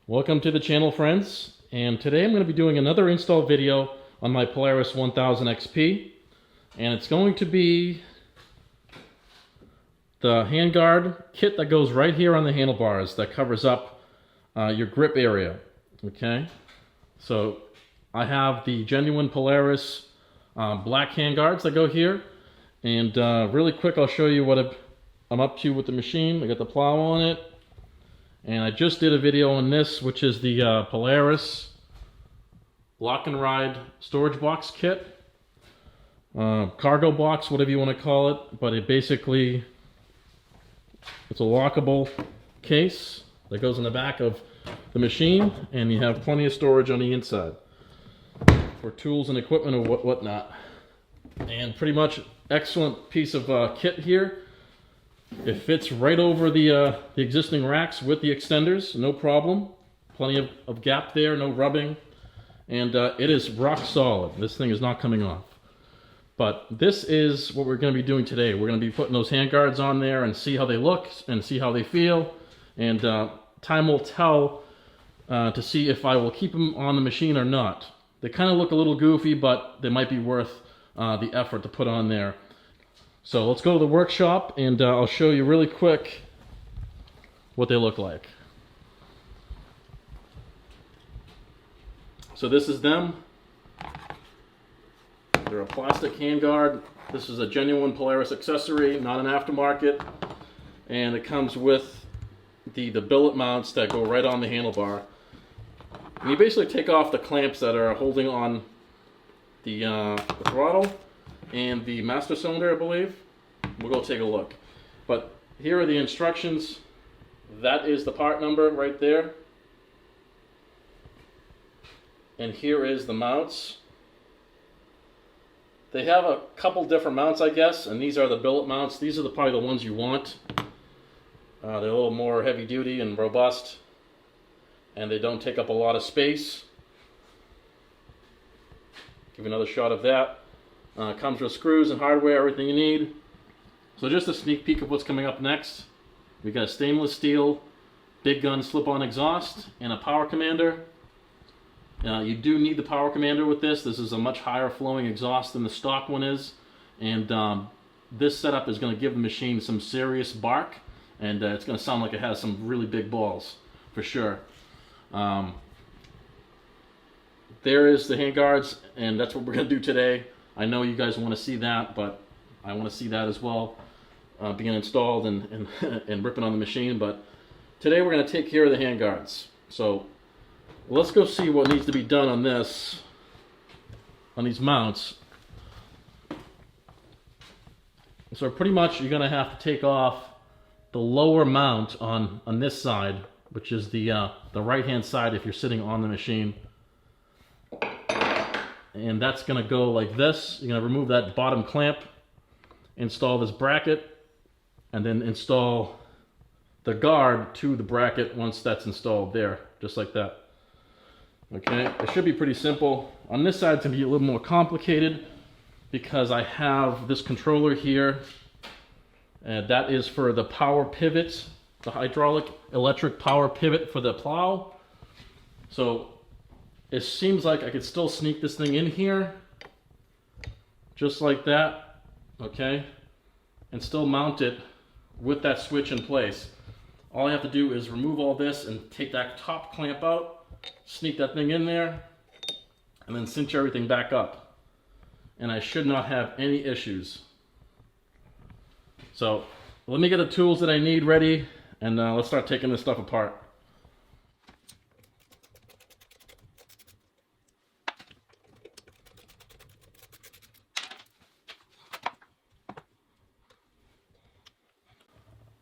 Welcome to the channel, friends, and today I'm going to be doing another install video on my Polaris 1000 XP, and it's going to be the handguard kit that goes right here on the handlebars that covers up your grip area. Okay, so I have the genuine Polaris black handguards that go here, and really quick I'll show you what I'm up to with the machine. I got the plow on it, and I just did a video on this, which is the Polaris lock and ride storage box kit, cargo box, whatever you want to call it, but it's a lockable case that goes in the back of the machine, and you have plenty of storage on the inside for tools and equipment or whatnot. And pretty much excellent piece of kit here. It fits right over the existing racks with the extenders, no problem. Plenty of gap there, no rubbing, and it is rock solid. This thing is not coming off. But this is what we're going to be doing today. We're going to be putting those handguards on there and see how they look and see how they feel, and time will tell to see if I will keep them on the machine or not. They kind of look a little goofy, but they might be worth the effort to put on there. So let's go to the workshop, and I'll show you really quick what they look like. So this is them. They're a plastic handguard. This is a genuine Polaris accessory, not an aftermarket. And it comes with the billet mounts that go right on the handlebar. And you basically take off the clamps that are holding on the throttle and the master cylinder, I believe. We'll go take a look. But here are the instructions. That is the part number right there. And here is the mounts. They have a couple different mounts, I guess, and these are the billet mounts. These are probably the ones you want. They're a little more heavy duty and robust, and they don't take up a lot of space. Give you another shot of that. Comes with screws and hardware, everything you need. So just a sneak peek of what's coming up next. We got a stainless steel big gun slip-on exhaust and a power commander. You do need the power commander with this. This is a much higher flowing exhaust than the stock one is, and this setup is going to give the machine some serious bark, and it's going to sound like it has some really big balls for sure. There is the handguards, and that's what we're going to do today. I know you guys want to see that, but I want to see that as well, being installed and ripping on the machine. But today we're going to take care of the handguards. So let's go see what needs to be done on these mounts. So pretty much you're going to have to take off the lower mount on this side, which is the right hand side if you're sitting on the machine. And that's going to go like this. You're going to remove that bottom clamp, install this bracket, and then install the guard to the bracket once that's installed there, just like that. Okay, it should be pretty simple. On this side it's going to be a little more complicated because I have this controller here, and that is for the power pivot, the hydraulic electric power pivot for the plow. So it seems like I could still sneak this thing in here, just like that, okay, and still mount it with that switch in place. All I have to do is remove all this and take that top clamp out, sneak that thing in there, and then cinch everything back up. And I should not have any issues. So let me get the tools that I need ready, and let's start taking this stuff apart.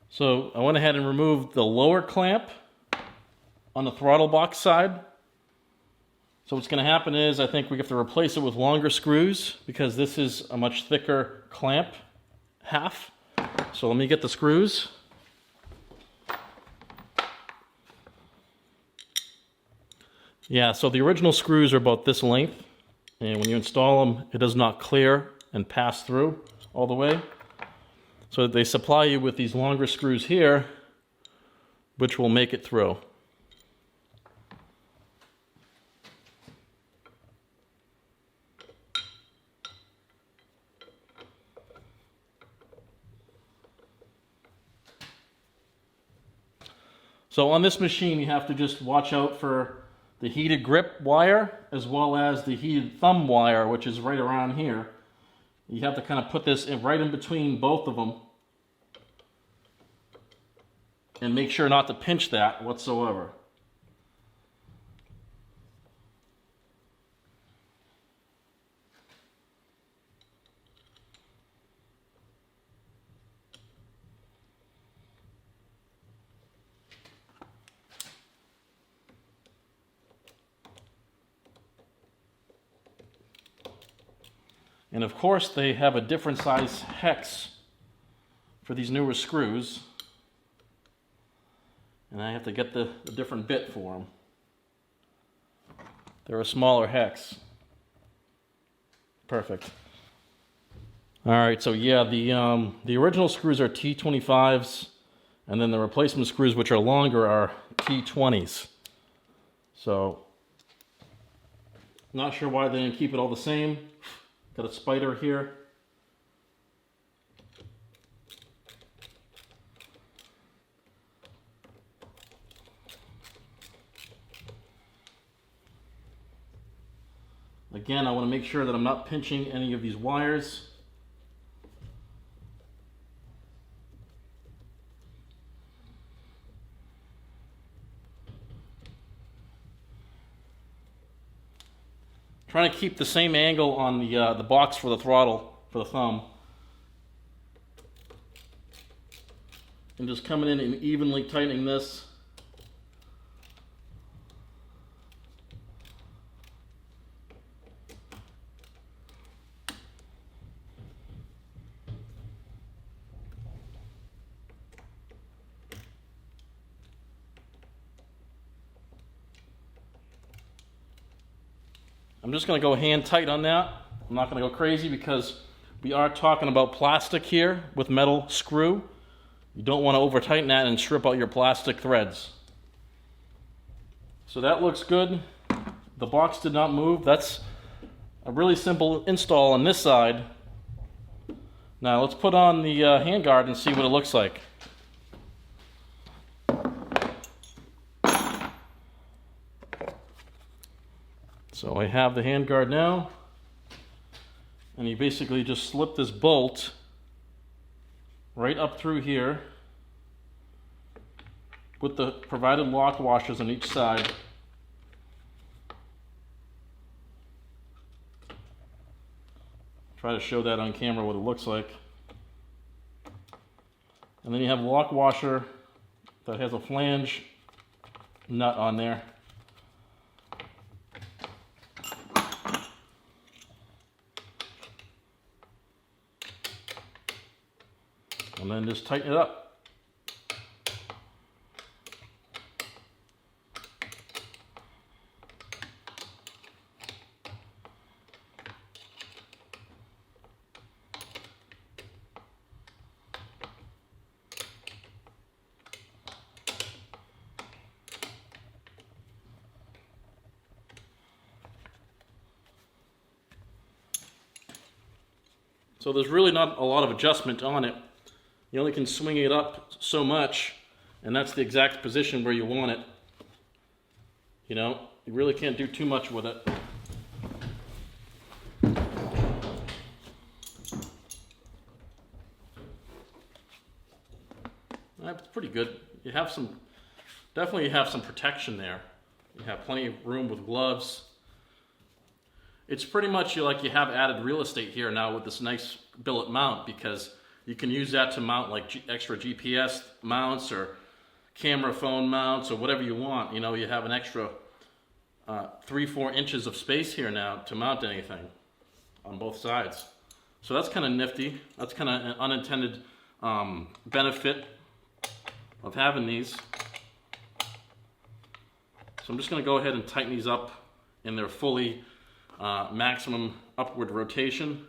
So I went ahead and removed the lower clamp on the throttle box side. So what's going to happen is I think we have to replace it with longer screws because this is a much thicker clamp half. So let me get the screws. Yeah, so the original screws are about this length, and when you install them it does not clear and pass through all the way. So they supply you with these longer screws here, which will make it through. So on this machine, you have to just watch out for the heated grip wire as well as the heated thumb wire, which is right around here. You have to kind of put this right in between both of them and make sure not to pinch that whatsoever. And of course, they have a different size hex for these newer screws. And I have to get the different bit for them. They're a smaller hex. Perfect. All right, so yeah, the original screws are T25s, and then the replacement screws, which are longer, are T20s. So, not sure why they didn't keep it all the same. Got a spider here. Again, I want to make sure that I'm not pinching any of these wires. Trying to keep the same angle on the box for the throttle, for the thumb. And just coming in and evenly tightening this. I'm just going to go hand tight on that. I'm not going to go crazy because we are talking about plastic here with metal screw. You don't want to over tighten that and strip out your plastic threads. So that looks good. The box did not move. That's a really simple install on this side. Now let's put on the handguard and see what it looks like. So I have the handguard now, and you basically just slip this bolt right up through here with the provided lock washers on each side. Try to show that on camera what it looks like. And then you have a lock washer that has a flange nut on there. And then just tighten it up. So there's really not a lot of adjustment on it. You only can swing it up so much, and that's the exact position where you want it. You know, you really can't do too much with it. That's pretty good. You have some, definitely you have some protection there. You have plenty of room with gloves. It's pretty much like you have added real estate here now with this nice billet mount, because you can use that to mount like extra GPS mounts or camera phone mounts or whatever you want. You know, you have an extra 3-4 inches of space here now to mount anything on both sides. So that's kind of nifty. That's kind of an unintended benefit of having these. So I'm just going to go ahead and tighten these up in their fully maximum upward rotation.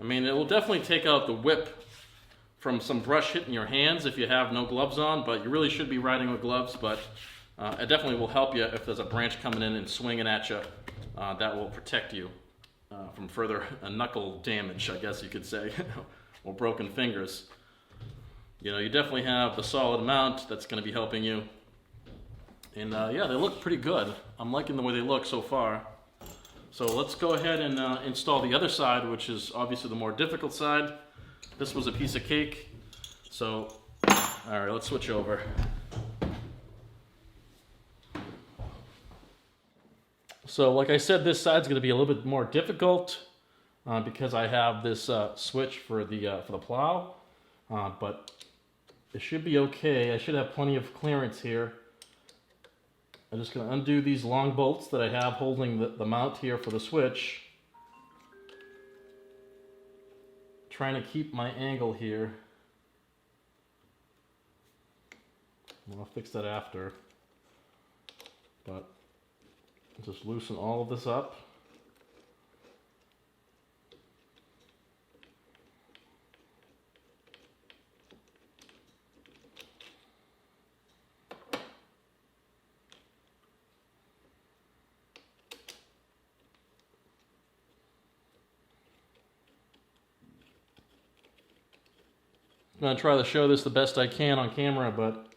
I mean, it will definitely take out the whip from some brush hitting your hands if you have no gloves on, but you really should be riding with gloves. But it definitely will help you if there's a branch coming in and swinging at you. That will protect you from further knuckle damage, I guess you could say, or broken fingers. You know, you definitely have the solid mount that's going to be helping you. And yeah, they look pretty good. I'm liking the way they look so far. So let's go ahead and install the other side, which is obviously the more difficult side. This was a piece of cake. So, all right, let's switch over. So like I said, this side's going to be a little bit more difficult because I have this switch for the plow, but it should be okay. I should have plenty of clearance here. I'm just going to undo these long bolts that I have holding the mount here for the switch. Trying to keep my angle here. I'll fix that after. But just loosen all of this up. I'm going to try to show this the best I can on camera, but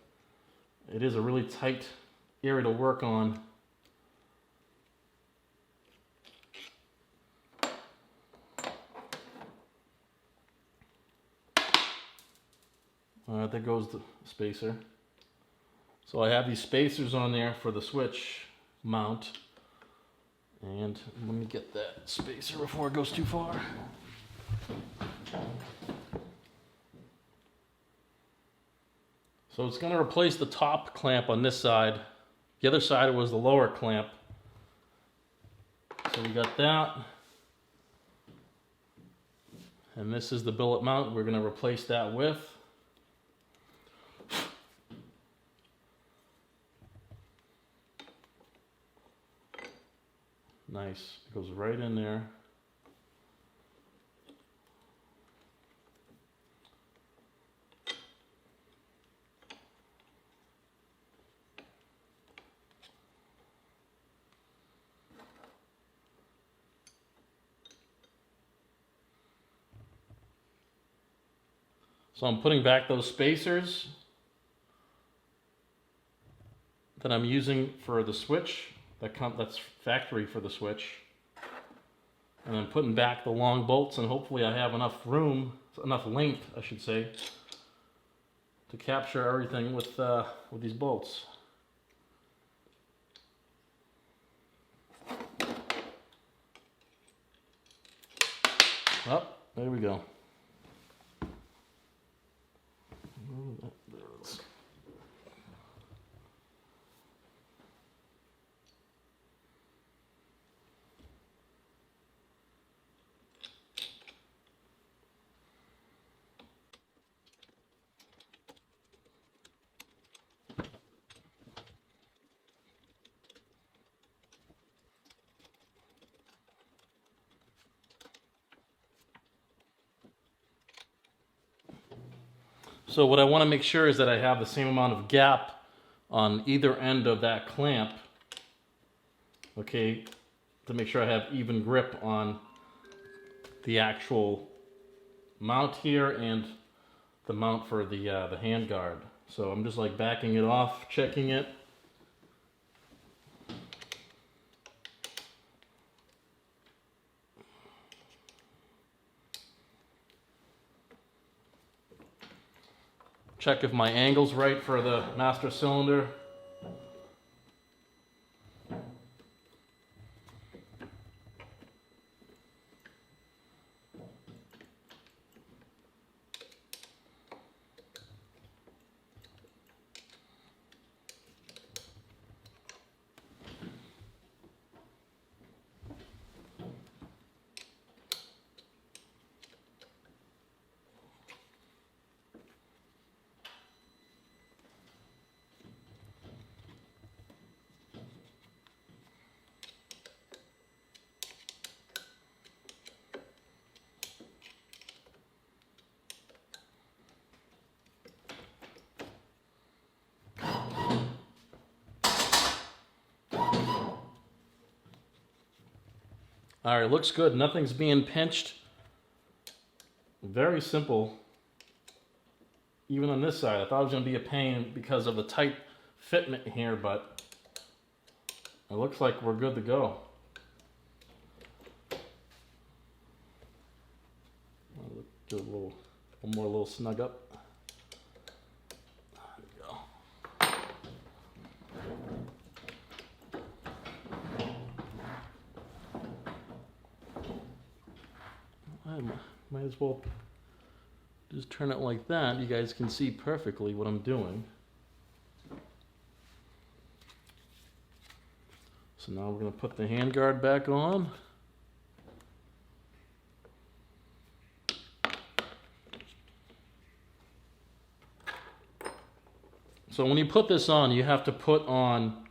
it is a really tight area to work on. Alright, there goes the spacer. So I have these spacers on there for the switch mount. And let me get that spacer before it goes too far. So it's going to replace the top clamp on this side. The other side was the lower clamp. So we got that. And this is the billet mount we're going to replace that with. Nice. It goes right in there. So I'm putting back those spacers that I'm using for the switch. That's factory for the switch. And I'm putting back the long bolts, and hopefully I have enough room, enough length, I should say, to capture everything with these bolts. Oh, there we go. There it is. So what I want to make sure is that I have the same amount of gap on either end of that clamp, okay, to make sure I have even grip on the actual mount here and the mount for the hand guard. So I'm just like backing it off, checking it. Check if my angle's right for the master cylinder. All right, looks good. Nothing's being pinched. Very simple. Even on this side, I thought it was going to be a pain because of the tight fitment here, but it looks like we're good to go. I'll do one more little snug up. There we go. I might as well just turn it like that. You guys can see perfectly what I'm doing. So now we're going to put the handguard back on. So when you put this on, you have to put on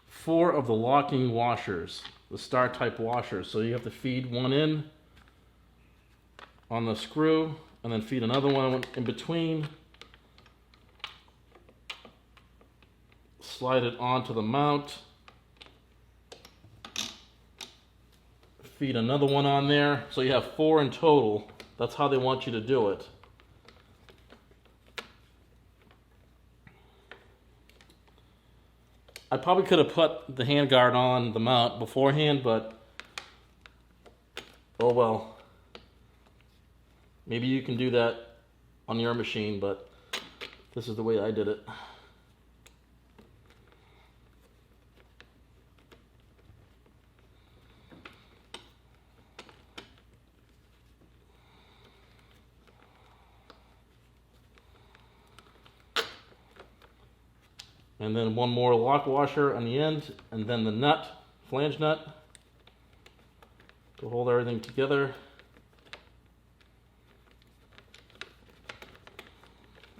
4 of the locking washers, the star type washers. So you have to feed one in on the screw and then feed another one in between. Slide it onto the mount. Feed another one on there. So you have 4 in total. That's how they want you to do it. I probably could have put the handguard on the mount beforehand, but oh well. Maybe you can do that on your machine, but this is the way I did it. And then one more lock washer on the end, and then the nut, flange nut, to hold everything together.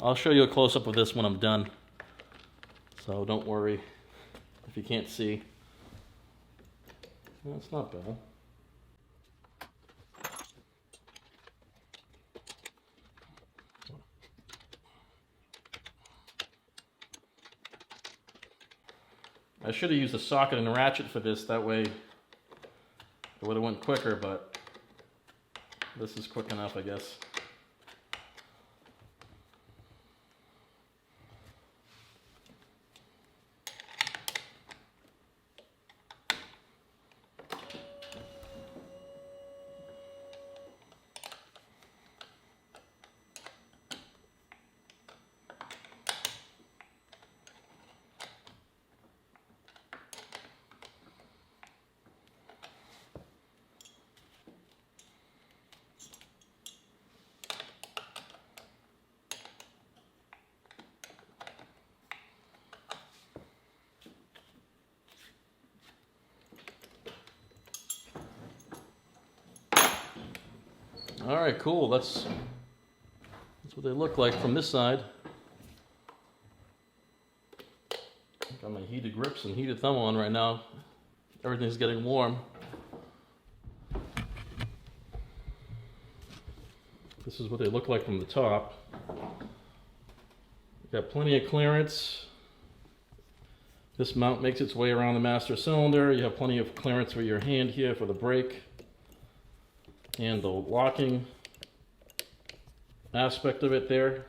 I'll show you a close-up of this when I'm done, so don't worry if you can't see. Well, it's not bad. I should have used a socket and a ratchet for this, that way it would have went quicker, but this is quick enough, I guess. All right, cool. That's what they look like from this side. Got my heated grips and heated thumb on right now. Everything's getting warm. This is what they look like from the top. Got plenty of clearance. This mount makes its way around the master cylinder. You have plenty of clearance for your hand here for the brake and the locking aspect of it there.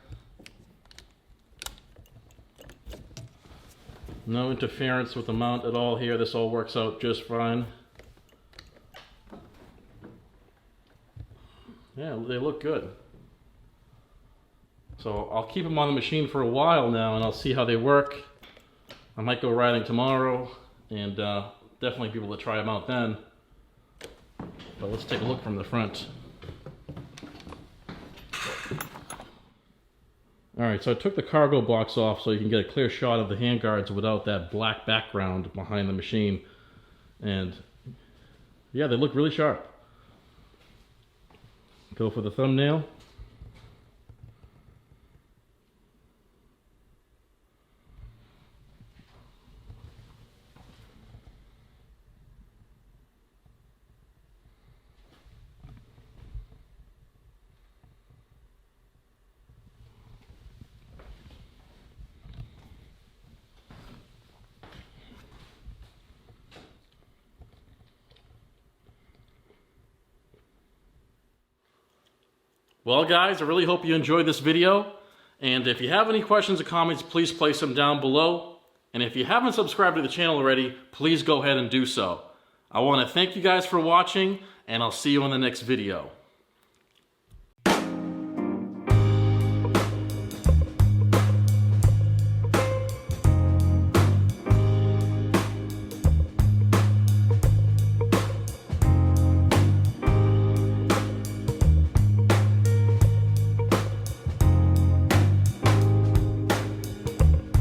No interference with the mount at all here. This all works out just fine. Yeah, they look good. So I'll keep them on the machine for a while now and I'll see how they work. I might go riding tomorrow and definitely be able to try them out then. But let's take a look from the front. Alright, so I took the cargo box off so you can get a clear shot of the handguards without that black background behind the machine. And yeah, they look really sharp. Go for the thumbnail. Well guys, I really hope you enjoyed this video. And if you have any questions or comments, please place them down below. And if you haven't subscribed to the channel already, please go ahead and do so. I want to thank you guys for watching, and I'll see you in the next video.